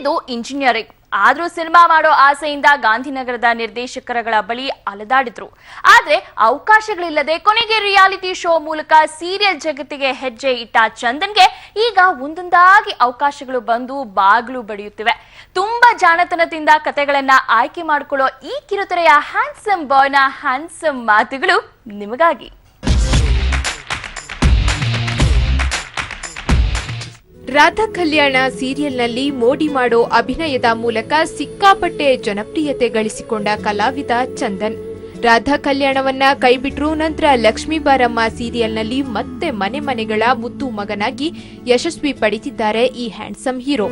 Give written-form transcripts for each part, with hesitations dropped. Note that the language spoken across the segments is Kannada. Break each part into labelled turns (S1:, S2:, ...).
S1: ಓದಿದ್ದು ಇಂಜಿನಿಯರಿಂಗ್. ಆದ್ರೂ ಸಿನಿಮಾ ಮಾಡೋ ಆಸೆಯಿಂದ ಗಾಂಧಿನಗರದ ನಿರ್ದೇಶಕರುಗಳ ಬಳಿ ಅಲೆದಾಡಿದ್ರು. ಆದ್ರೆ ಅವಕಾಶಗಳಿಲ್ಲದೆ ಕೊನೆಗೆ ರಿಯಾಲಿಟಿ ಶೋ ಮೂಲಕ ಸೀರಿಯಲ್ ಜಗತ್ತಿಗೆ ಹೆಜ್ಜೆ ಇಟ್ಟ ಚಂದನ್ಗೆ ಈಗ ಒಂದೊಂದಾಗಿ ಅವಕಾಶಗಳು ಬಂದು ಬಾಗಿಲು ಬಡಿಯುತ್ತಿವೆ. ತುಂಬಾ ಜಾಣತನದಿಂದ ಕತೆಗಳನ್ನ ಆಯ್ಕೆ ಮಾಡಿಕೊಳ್ಳೋ ಈ ಕಿರುತೆರೆಯ ಹ್ಯಾಂಡ್ಸಮ್ ಬಾಯ್ನ ಹ್ಯಾಂಡ್ಸಮ್ ಮಾತುಗಳು ನಿಮಗಾಗಿ.
S2: ರಾಧಾ ಕಲ್ಯಾಣ ಸೀರಿಯಲ್ನಲ್ಲಿ ಮೋಡಿ ಮಾಡೋ ಅಭಿನಯದ ಮೂಲಕ ಸಿಕ್ಕಾಪಟ್ಟೆ ಜನಪ್ರಿಯತೆ ಗಳಿಸಿಕೊಂಡ ಕಲಾವಿದ ಚಂದನ್. ರಾಧಾ ಕಲ್ಯಾಣವನ್ನ ಕೈಬಿಟ್ರು. ನಂತರ ಲಕ್ಷ್ಮೀ ಬಾರಮ್ಮ ಸೀರಿಯಲ್ನಲ್ಲಿ ಮತ್ತೆ ಮನೆ ಮನೆಗಳ ಮುದ್ದು ಮಗನಾಗಿ ಯಶಸ್ವಿ ಪಡೆದಿದ್ದಾರೆ ಈ ಹ್ಯಾಂಡ್ಸಮ್ ಹೀರೋ.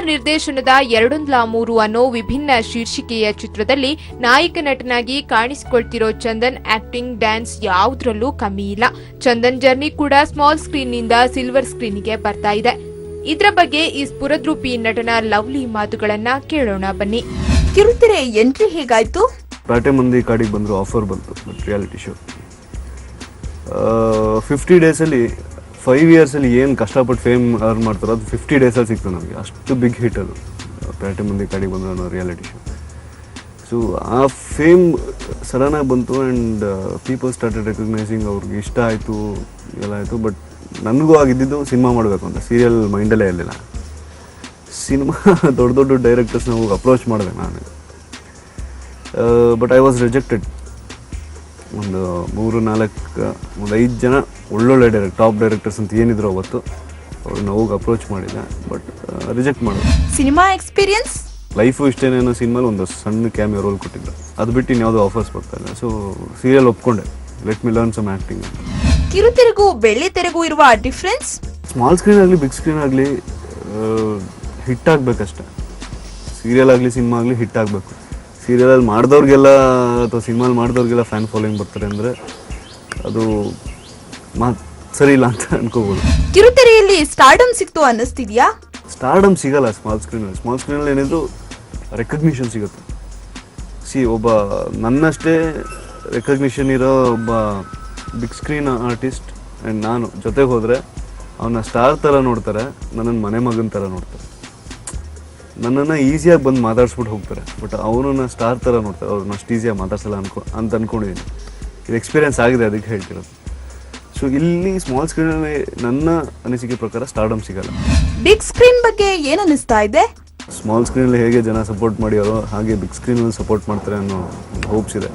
S2: ನಿರ್ದೇಶನದ 2-3 ಅನ್ನೋ ವಿಭಿನ್ನ ಶೀರ್ಷಿಕೆಯ ಚಿತ್ರದಲ್ಲಿ ನಾಯಕ ನಟನಾಗಿ ಕಾಣಿಸಿಕೊಳ್ತಿರೋ ಚಂದನ್ ಆಕ್ಟಿಂಗ್, ಡ್ಯಾನ್ಸ್ ಯಾವುದ್ರಲ್ಲೂ ಕಮ್ಮಿ ಇಲ್ಲ. ಚಂದನ್ ಜರ್ನಿ ಕೂಡ ಸ್ಮಾಲ್ ಸ್ಕ್ರೀನ್ ನಿಂದ ಸಿಲ್ವರ್ ಸ್ಕ್ರೀನ್ಗೆ ಬರ್ತಾ ಇದೆ. ಇದರ ಬಗ್ಗೆ ಈ ಸ್ಫುರದ್ರೂಪಿ ನಟನ ಲವ್ಲಿ ಮಾತುಗಳನ್ನ ಕೇಳೋಣ ಬನ್ನಿ.
S3: ಕಿರುತೆರೆ ಎಂಟ್ರಿ ಹೇಗಾಯ್ತು?
S4: ಪೇಟೆ ಮಂದಿ ಕಾಡಿಗೆ ಬಂದ್ರು, ಆಫರ್ ಬಂತು ರಿಯಾಲಿಟಿ ಶೋ. 50 ಡೇಸ್ ಅಲ್ಲಿ 5 years ಅಲ್ಲಿ ಏನು ಕಷ್ಟಪಟ್ಟು ಫೇಮ್ ಅರ್ನ್ ಮಾಡ್ತಾರೋ ಅದು 50 days ಅಲ್ಲಿ ಸಿಕ್ತು ನಮಗೆ. ಅಷ್ಟು ಬಿಗ್ ಹಿಟ್ ಅದು ಪೇಟೆ ಮಂದಿ ಕಾಡಿಗೆ ಬಂದ್ರು ಅನ್ನೋ ರಿಯಾಲಿಟಿ ಶೋ. ಸೊ ಆ ಫೇಮ್ ಸಡನ್ನಾಗಿ ಬಂತು ಆ್ಯಂಡ್ ಪೀಪಲ್ ಸ್ಟಾರ್ಟೆಡ್ ರೆಕಗ್ನೈಸಿಂಗ್. ಅವ್ರಿಗೆ ಇಷ್ಟ ಆಯಿತು, ಎಲ್ಲ ಆಯಿತು. ಬಟ್ ನನಗೂ ಆಗಿದ್ದು ಸಿನಿಮಾ ಮಾಡಬೇಕು ಅಂತ, ಸೀರಿಯಲ್ ಮೈಂಡಲ್ಲೇ ಇರಲಿಲ್ಲ. ಸಿನಿಮಾ ದೊಡ್ಡ ದೊಡ್ಡ ಡೈರೆಕ್ಟರ್ಸ್ನ ಹೋಗಿ ಅಪ್ರೋಚ್ ಮಾಡಿದೆ ನಾನು. But I was rejected. ಒಂದು 3-4-5 ಜನ ಒಳ್ಳೊಳ್ಳೆ ಟಾಪ್ ಡೈರೆಕ್ಟರ್ಸ್ ಅಂತ ಏನಿದ್ರು ಅವತ್ತು ಅವ್ರನ್ನ ಹೋಗಿ ಅಪ್ರೋಚ್ ಮಾಡಿದೆ. ಬಟ್ ರಿಜೆಕ್ಟ್ ಮಾಡಿದೆ.
S3: ಸಿನಿಮಾ ಎಕ್ಸ್ಪೀರಿಯನ್ಸ್
S4: ಲೈಫು ಇಷ್ಟೇನೇನೋ ಸಿನಿಮಾಲಿ ಒಂದು ಸಣ್ಣ ಕ್ಯಾಮಿಯೋ ರೋಲ್ ಕೊಟ್ಟಿದ್ರು, ಅದು ಬಿಟ್ಟು ಇನ್ಯಾವುದೋ ಆಫರ್ಸ್ ಬರ್ತಾ ಇಲ್ಲ. ಸೊ ಸೀರಿಯಲ್ ಒಪ್ಕೊಂಡೆ, let me learn some acting.
S3: ಕಿರುತೆರೆಗೂ ಬೆಳ್ಳಿ ತೆರೆಗೂ ಇರುವ ಡಿಫ್ರೆನ್ಸ್?
S4: ಸ್ಮಾಲ್ ಸ್ಕ್ರೀನ್ ಆಗಲಿ ಬಿಗ್ ಸ್ಕ್ರೀನ್ ಆಗಲಿ ಹಿಟ್ ಆಗಬೇಕಷ್ಟೆ. ಸೀರಿಯಲ್ ಆಗಲಿ ಸಿನಿಮಾ ಆಗಲಿ ಹಿಟ್ ಆಗಬೇಕು. ಸೀರಿಯಲಲ್ಲಿ ಮಾಡಿದವ್ರಿಗೆಲ್ಲ ಅಥವಾ ಸಿನಿಮಾಲಿ ಮಾಡಿದವ್ರಿಗೆಲ್ಲ ಫ್ಯಾನ್ ಫಾಲೋಯಿಂಗ್ ಬರ್ತಾರೆ ಅಂದರೆ ಅದು ಸರಿ ಇಲ್ಲ ಅಂತ ಅನ್ಕೋಬೋದು.
S3: ಕಿರುತೆರೆಯಲ್ಲಿ ಸ್ಟಾರ್ಡಮ್ ಸಿಕ್ತು ಅನ್ನಿಸ್ತಿದ್ಯಾ?
S4: ಸ್ಟಾರ್ಡಮ್ ಸಿಗಲ್ಲ ಸ್ಮಾಲ್ ಸ್ಕ್ರೀನಲ್ಲಿ. ಸ್ಮಾಲ್ ಸ್ಕ್ರೀನಲ್ಲಿ ಏನಿದ್ರು ರೆಕಗ್ನಿಷನ್ ಸಿಗುತ್ತೆ. ಒಬ್ಬ ನನ್ನಷ್ಟೇ ರೆಕಗ್ನಿಷನ್ ಇರೋ ಒಬ್ಬ ಬಿಗ್ ಸ್ಕ್ರೀನ್ ಆರ್ಟಿಸ್ಟ್ ಆ್ಯಂಡ್ ನಾನು ಜೊತೆಗೆ ಹೋದರೆ ಅವನ್ನ ಸ್ಟಾರ್ ಥರ ನೋಡ್ತಾರೆ, ನನ್ನನ್ನು ಮನೆ ಮಗನ ಥರ ನೋಡ್ತಾರೆ. ನನ್ನನ್ನು ಈಸಿಯಾಗಿ ಬಂದು ಮಾತಾಡ್ಸ್ಬಿಟ್ಟು ಹೋಗ್ತಾರೆ. ಬಟ್ ಅವನನ್ನ ಸ್ಟಾರ್ ಥರ ನೋಡ್ತಾರೆ, ಅವ್ರನ್ನ ಅಷ್ಟು ಈಸಿಯಾಗಿ ಮಾತಾಡ್ಸಲ್ಲ ಅಂತ ಅಂದ್ಕೊಂಡಿದ್ದೀನಿ. ಇದು ಎಕ್ಸ್ಪೀರಿಯನ್ಸ್ ಆಗಿದೆ, ಅದಕ್ಕೆ ಹೇಳ್ತಿರೋದು. ಸೊ ಇಲ್ಲಿ ಸ್ಮಾಲ್ ಸ್ಕ್ರೀನಲ್ಲಿ ನನ್ನ ಅನಿಸಿಕೆ ಪ್ರಕಾರ ಸ್ಟಾರ್ಡಮ್ ಸಿಗಲ್ಲ.
S3: ಬಿಗ್ ಸ್ಕ್ರೀನ್ ಬಗ್ಗೆ ಏನು ಅನಿಸ್ತಾ ಇದೆ?
S4: ಸ್ಮಾಲ್ ಸ್ಕ್ರೀನಲ್ಲಿ ಹೇಗೆ ಜನ ಸಪೋರ್ಟ್ ಮಾಡ್ಯಾರೋ ಹಾಗೆ ಬಿಗ್ ಸ್ಕ್ರೀನಲ್ಲಿ ಸಪೋರ್ಟ್ ಮಾಡ್ತಾರೆ ಅನ್ನೋ ಹೋಪ್ಸ್ ಇದೆ.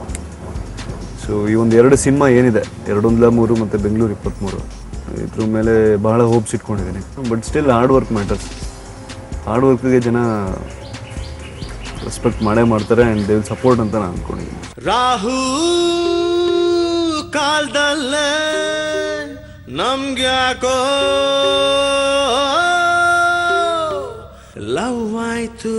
S4: ಸೊ ಈ ಒಂದು 2 ಸಿನಿಮಾ ಏನಿದೆ 213 ಮತ್ತು ಬೆಂಗಳೂರು 23 ಇದ್ರ ಮೇಲೆ ಬಹಳ ಹೋಪ್ಸ್ ಇಟ್ಕೊಂಡಿದ್ದೀನಿ. But still hard work matters. Hard ವರ್ಕ್ಗೆ ಜನ ರೆಸ್ಪೆಕ್ಟ್ ಮಾಡೇ ಮಾಡ್ತಾರೆ ಆ್ಯಂಡ್ ದೇ ವಿಲ್ ಸಪೋರ್ಟ್ ಅಂತ ನಾನು ಅಂದ್ಕೊಂಡಿದ್ದೀನಿ.
S5: ರಾಹು ಕಾಲ್ದಲ್ಲೇ ನಮ್ಗ್ಯಾಕೋ ಲವ್ ಆಯ್ತು.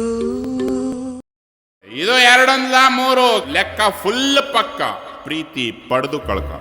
S6: ಇದು 213 ಲೆಕ್ಕ ಫುಲ್ ಪಕ್ಕ. ಪ್ರೀತಿ ಪಡೆದು ಕಳ್ಕ.